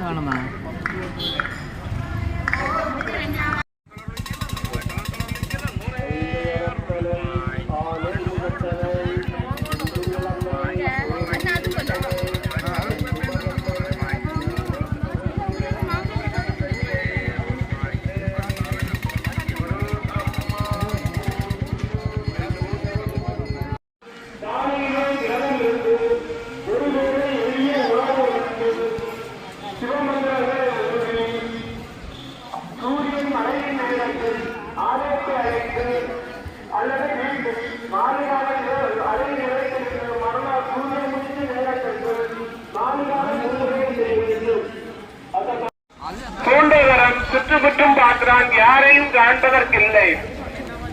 வேணுமா? தூண்டவரம் சுற்றுமுற்றும் பார்க்கிறான், யாரையும் காண்பதற்கில்லை.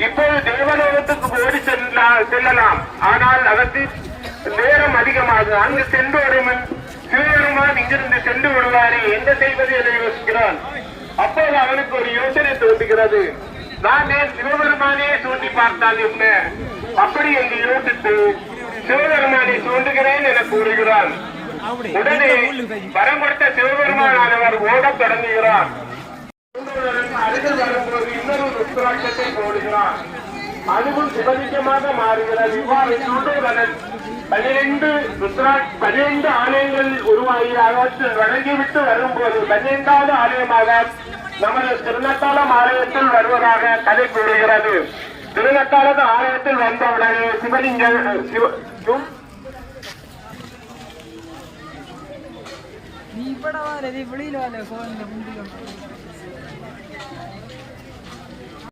இப்போது தேவலோகத்துக்கு ஓடி செல்லலாம், ஆனால் அதற்கு நேரம் அதிகமாகும். அங்கு சென்று வரும் சிவபெருமான் இங்கிருந்து சென்று விடுவாரே, என்ன செய்வது என யோசிக்கிறான். அப்போது அவனுக்கு ஒரு யோசனை தோன்றுகிறது. நான் ஏன் சிவபெருமானே சூண்டி பார்த்தால் என்ன? அப்படி என்று யோசித்து சிவபெருமானை சூண்டுகிறேன் என கூறுகிறான். உடனே வரம் கொடுத்த சிவபெருமானவர் ஓடத் தொடங்குகிறார். அருகில் வரும்போது இன்னொரு ருத்ராட்சத்தை போடுகிறார். அதுவும் சிவலிங்கமாக மாறுகிறது. இவ்வாறு சூண்டுவதன் 12 ஆலயங்கள் உருவாகி அவற்றில் வழங்கிவிட்டு வரும்போது 12வது ஆலயமாக நமது திருநத்தாளம் ஆலயத்தில் வருவதாக கதை கூறுகிறது. திருநத்தாளம் ஆலயத்தில் வந்தவுடனே சிவலிங்கம் நீ இப்படா வெளியில